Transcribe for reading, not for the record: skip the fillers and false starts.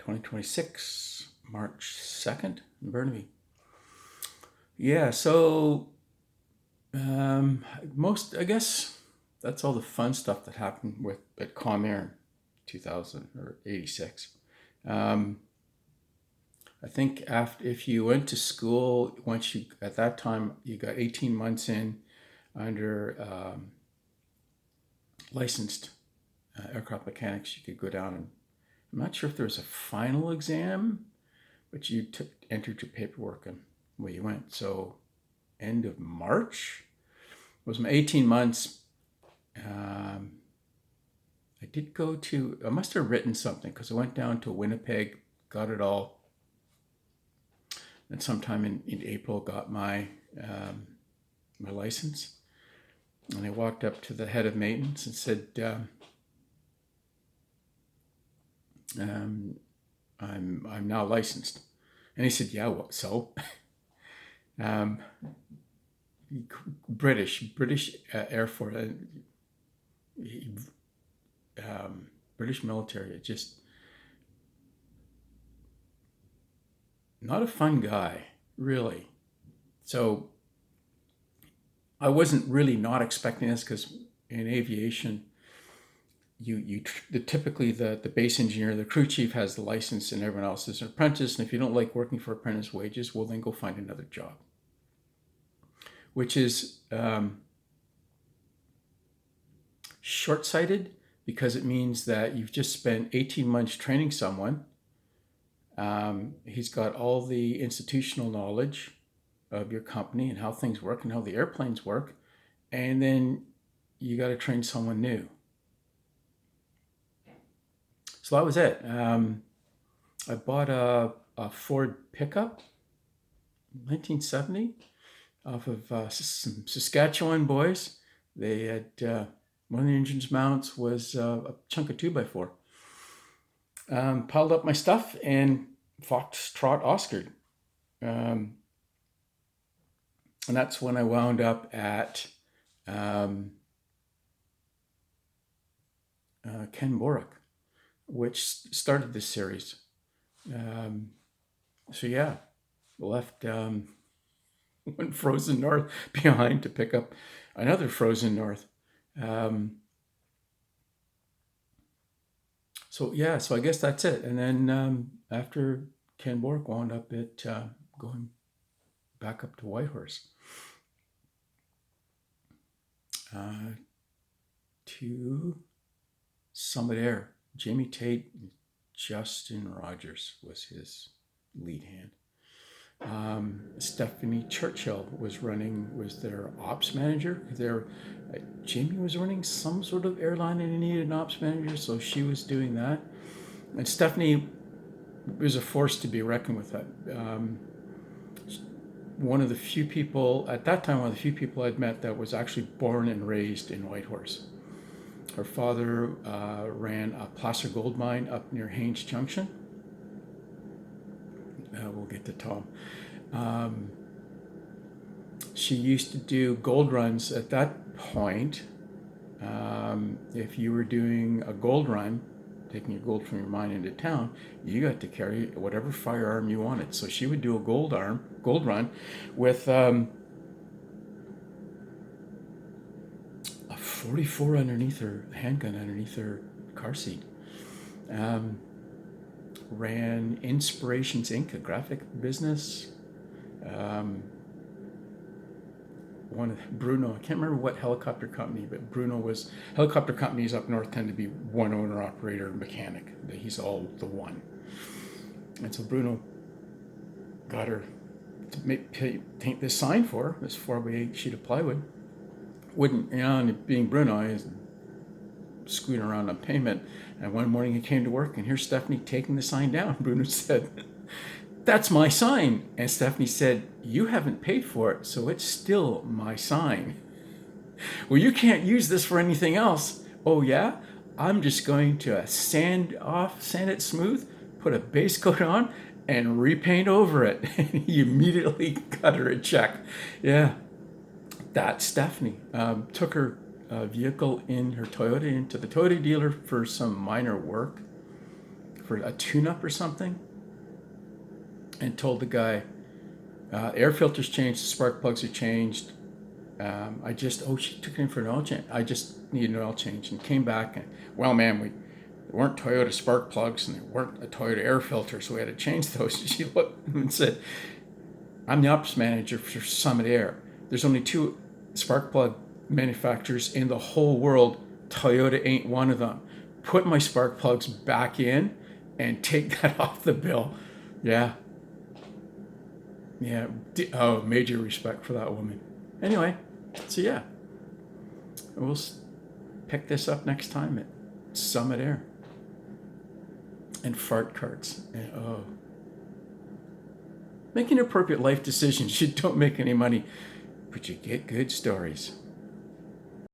2026, March 2nd in Burnaby. Yeah, so I guess that's all the fun stuff that happened at Comair in 2000 or 86. Um, I think if you went to school, at that time, you got 18 months in under licensed aircraft mechanics, you could go down and I'm not sure if there was a final exam, but you entered your paperwork and away you went. So end of March was my 18 months. I must have written something because I went down to Winnipeg, got it all. And sometime in April got my license. And I walked up to the head of maintenance and said, I'm now licensed. And he said, yeah, what, so? British Air Force, British military, just not a fun guy, really. So I wasn't really not expecting this because in aviation, typically the base engineer, the crew chief has the license and everyone else is an apprentice. And if you don't like working for apprentice wages, well, then go find another job, which is short-sighted because it means that you've just spent 18 months training someone. He's got all the institutional knowledge of your company and how things work and how the airplanes work. And then you got to train someone new. So that was it. I bought a Ford pickup, 1970, off of some Saskatchewan boys. They had, one of the engine's mounts was a chunk of 2x4. Piled up my stuff and Foxtrot Oscar. And that's when I wound up at Ken Borak, which started this series. So yeah, left one Frozen North behind to pick up another Frozen North. So I guess that's it. And then after Ken Borak, wound up at going back up to Whitehorse to Summit Air. Jamie Tate, Justin Rogers was his lead hand. Stephanie Churchill was their ops manager. Jamie was running some sort of airline and he needed an ops manager, so she was doing that. And Stephanie was a force to be reckoned with. One of the few people I'd met that was actually born and raised in Whitehorse. Her father ran a placer gold mine up near Haines Junction. We'll get to Tom. She used to do gold runs at that point. If you were doing a gold run, taking your gold from your mine into town, you got to carry whatever firearm you wanted. So she would do a gold run with a 44 underneath her, handgun underneath her car seat. Ran Inspirations Inc., a graphic business. Bruno, I can't remember what helicopter company, but helicopter companies up north tend to be one owner, operator, mechanic. He's all the one. And so Bruno got her to paint this sign for her, this 4x8 sheet of plywood. Wouldn't, and being Bruno, I was screwing around on payment. And one morning he came to work and here's Stephanie taking the sign down. Bruno said, "That's my sign." And Stephanie said, "You haven't paid for it, so it's still my sign." "Well, you can't use this for anything else." "Oh yeah? I'm just going to sand it smooth, put a base coat on, and repaint over it." And he immediately cut her a check. Yeah, that's Stephanie. Took her vehicle in her Toyota into the Toyota dealer for some minor work. for a tune-up or something, and told the guy, air filters changed, the spark plugs are changed. She took it in for an oil change. I just need an oil change, and came back and, well, man, they weren't Toyota spark plugs and they weren't a Toyota air filter, so we had to change those. She looked and said, I'm the ops manager for Summit Air. There's only 2 spark plug manufacturers in the whole world. Toyota ain't one of them. Put my spark plugs back in and take that off the bill. Yeah. Major respect for that woman. Anyway, so yeah, we'll pick this up next time at Summit Air. And fart carts. And, making appropriate life decisions. You don't make any money, but you get good stories.